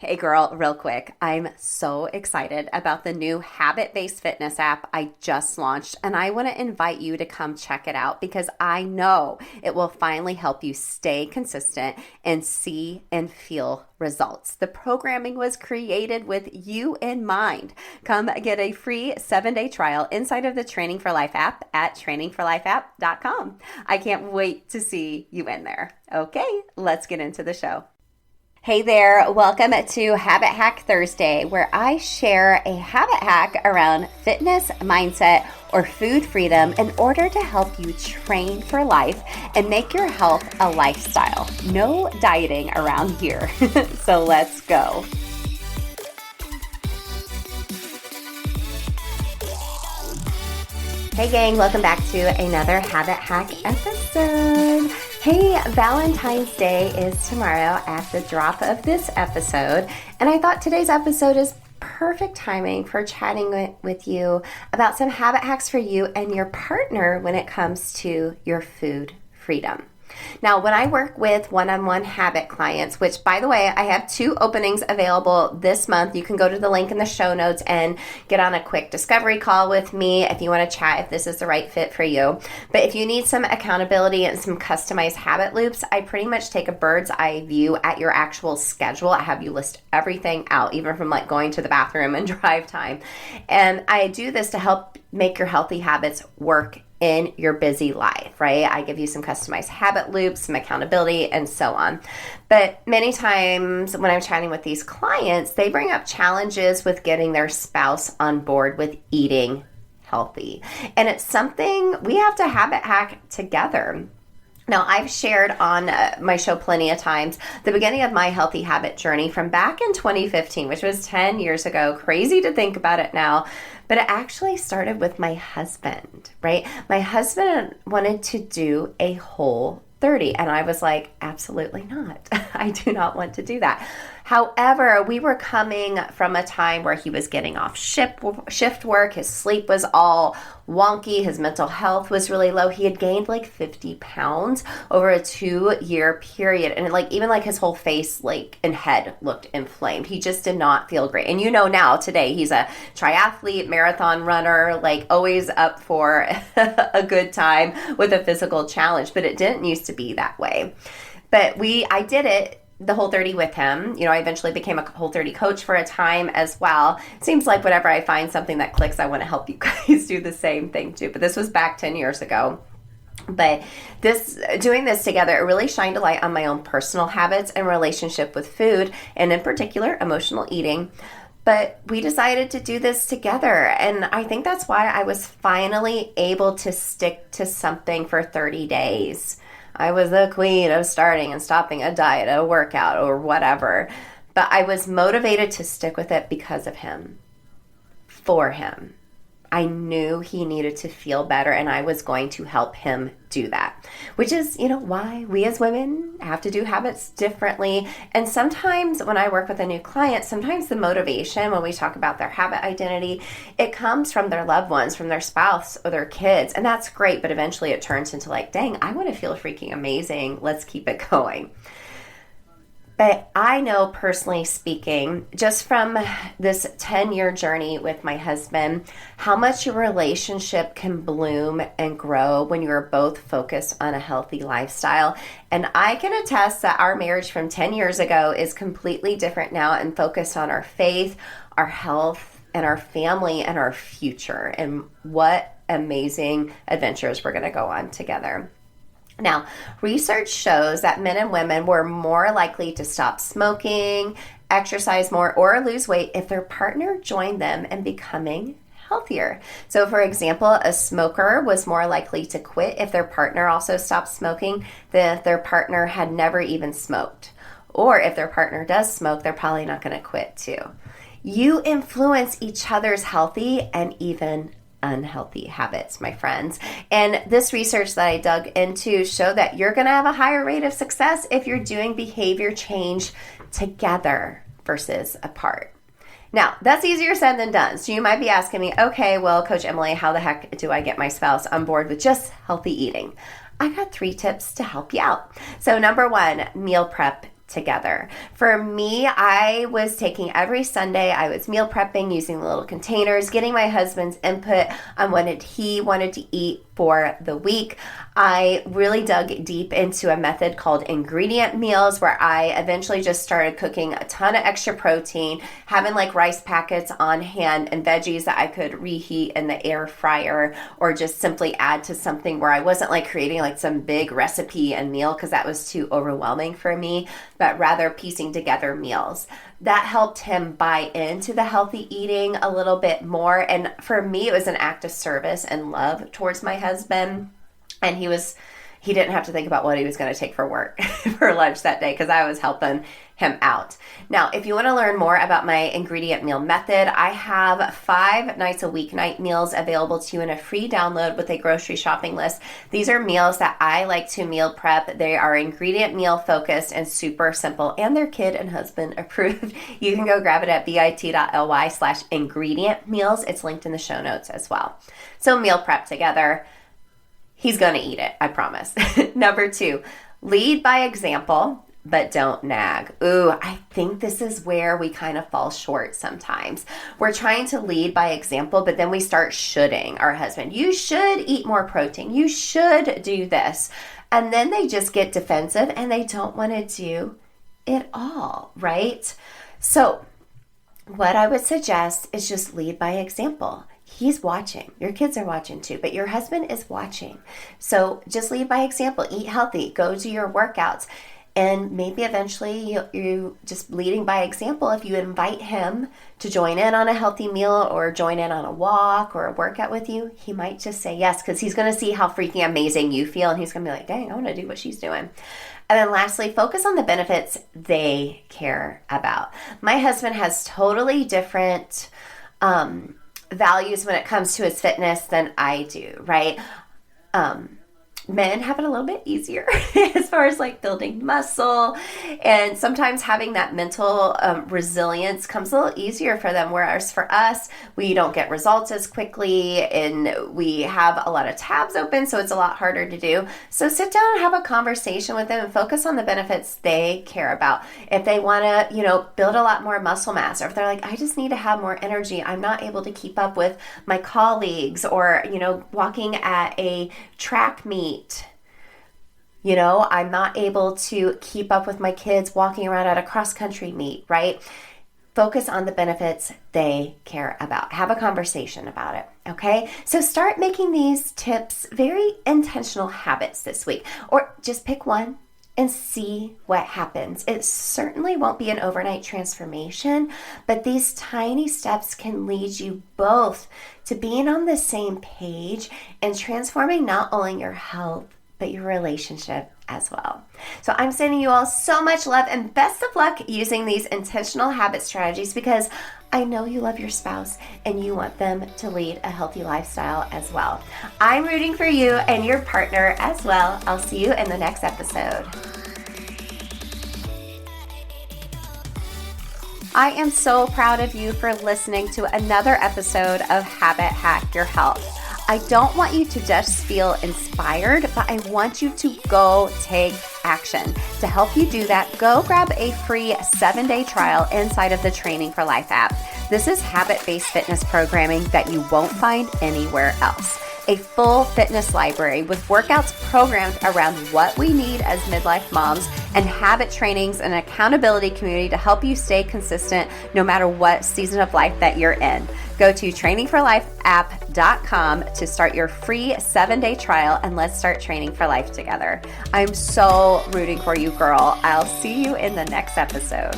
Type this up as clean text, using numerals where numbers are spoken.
Hey girl, real quick. I'm so excited about the new habit-based fitness app I just launched, and I want to invite you to come check it out because I know it will finally help you stay consistent and see and feel results. The programming was created with you in mind. Come get a free 7-day trial inside of the Training for Life app at trainingforlifeapp.com. I can't wait to see you in there. Okay, let's get into the show. Hey there, welcome to Habit Hack Thursday, where I share a habit hack around fitness, mindset, or food freedom in order to help you train for life and make your health a lifestyle. No dieting around here. So let's go. Hey gang, welcome back to another Habit Hack episode. Hey, Valentine's Day is tomorrow at the drop of this episode, and I thought today's episode is perfect timing for chatting with you about some habit hacks for you and your partner when it comes to your food freedom. Now, when I work with one-on-one habit clients, which by the way, I have 2 openings available this month. You can go to the link in the show notes and get on a quick discovery call with me if you want to chat if this is the right fit for you. But if you need some accountability and some customized habit loops, I pretty much take a bird's eye view at your actual schedule. I have you list everything out, even from like going to the bathroom and drive time. And I do this to help make your healthy habits work in your busy life, right? I give you some customized habit loops, some accountability, and so on. But many times when I'm chatting with these clients, they bring up challenges with getting their spouse on board with eating healthy. And it's something we have to habit hack together. Now, I've shared on my show plenty of times the beginning of my healthy habit journey from back in 2015, which was 10 years ago. Crazy to think about it now, but it actually started with my husband, right? My husband wanted to do a Whole 30, and I was like, absolutely not. I do not want to do that. However, we were coming from a time where he was getting off shift work. His sleep was all wonky. His mental health was really low. He had gained like 50 pounds over a 2-year period. And even his whole face and head looked inflamed. He just did not feel great. And now today he's a triathlete, marathon runner, always up for a good time with a physical challenge. But it didn't used to be that way. But I did it the Whole 30 with him. I eventually became a Whole 30 coach for a time as well. It seems like whenever I find something that clicks, I want to help you guys do the same thing too. But this was back 10 years ago. But doing this together, it really shined a light on my own personal habits and relationship with food, and in particular, emotional eating. But we decided to do this together. And I think that's why I was finally able to stick to something for 30 days. I was the queen of starting and stopping a diet, a workout, or whatever. But I was motivated to stick with it because of him, for him. I knew he needed to feel better, and I was going to help him do that, which is, why we as women have to do habits differently. And sometimes when I work with a new client, sometimes the motivation when we talk about their habit identity, it comes from their loved ones, from their spouse or their kids. And that's great. But eventually it turns into dang, I want to feel freaking amazing. Let's keep it going. But I know, personally speaking, just from this 10-year journey with my husband, how much your relationship can bloom and grow when you are both focused on a healthy lifestyle. And I can attest that our marriage from 10 years ago is completely different now and focused on our faith, our health, and our family and our future. And what amazing adventures we're going to go on together. Now, research shows that men and women were more likely to stop smoking, exercise more, or lose weight if their partner joined them in becoming healthier. So, for example, a smoker was more likely to quit if their partner also stopped smoking than if their partner had never even smoked. Or if their partner does smoke, they're probably not going to quit too. You influence each other's healthy and even unhealthy habits, my friends. And this research that I dug into showed that you're going to have a higher rate of success if you're doing behavior change together versus apart. Now, that's easier said than done. So you might be asking me, okay, well, Coach Emily, how the heck do I get my spouse on board with just healthy eating? I got 3 tips to help you out. So number 1, meal prep together. For me, I was taking every Sunday, I was meal prepping using the little containers, getting my husband's input on what he wanted to eat for the week. I really dug deep into a method called ingredient meals, where I eventually just started cooking a ton of extra protein, having like rice packets on hand and veggies that I could reheat in the air fryer, or just simply add to something where I wasn't like creating like some big recipe and meal because that was too overwhelming for me, but rather piecing together meals. That helped him buy into the healthy eating a little bit more. And for me, it was an act of service and love towards my husband. And he didn't have to think about what he was going to take for work for lunch that day because I was helping him out. Now, if you want to learn more about my ingredient meal method, I have 5 nights a weeknight meals available to you in a free download with a grocery shopping list. These are meals that I like to meal prep. They are ingredient meal focused and super simple, and they're kid and husband approved. You can go grab it at bit.ly/ingredient meals. It's linked in the show notes as well. So meal prep together. He's going to eat it, I promise. Number 2, lead by example, but don't nag. Ooh, I think this is where we kind of fall short sometimes. We're trying to lead by example, but then we start shoulding our husband. You should eat more protein. You should do this. And then they just get defensive and they don't want to do it all, right? So what I would suggest is just lead by example. He's watching. Your kids are watching too, but your husband is watching. So just lead by example. Eat healthy. Go to your workouts. And maybe eventually you just leading by example, if you invite him to join in on a healthy meal or join in on a walk or a workout with you, he might just say yes because he's going to see how freaking amazing you feel. And he's going to be like, dang, I want to do what she's doing. And then lastly, focus on the benefits they care about. My husband has totally different values when it comes to his fitness than I do, right? Men have it a little bit easier as far as like building muscle, and sometimes having that mental resilience comes a little easier for them, whereas for us, we don't get results as quickly and we have a lot of tabs open, so it's a lot harder to do. So sit down and have a conversation with them and focus on the benefits they care about. If they want to, build a lot more muscle mass, or if they're like, I just need to have more energy, I'm not able to keep up with my colleagues, or, walking at a track meet, I'm not able to keep up with my kids walking around at a cross-country meet, right? Focus on the benefits they care about. Have a conversation about it, okay? So start making these tips very intentional habits this week, or just pick one and see what happens. It certainly won't be an overnight transformation, but these tiny steps can lead you both to being on the same page and transforming not only your health, but your relationship as well. So I'm sending you all so much love and best of luck using these intentional habit strategies, because I know you love your spouse and you want them to lead a healthy lifestyle as well. I'm rooting for you and your partner as well. I'll see you in the next episode. I am so proud of you for listening to another episode of Habit Hack Your Health. I don't want you to just feel inspired, but I want you to go take action. To help you do that, go grab a free 7-day trial inside of the Training for Life app. This is habit-based fitness programming that you won't find anywhere else. A full fitness library with workouts programmed around what we need as midlife moms, and habit trainings and accountability community to help you stay consistent no matter what season of life that you're in. Go to trainingforlifeapp.com to start your free 7-day trial, and let's start training for life together. I'm so rooting for you, girl. I'll see you in the next episode.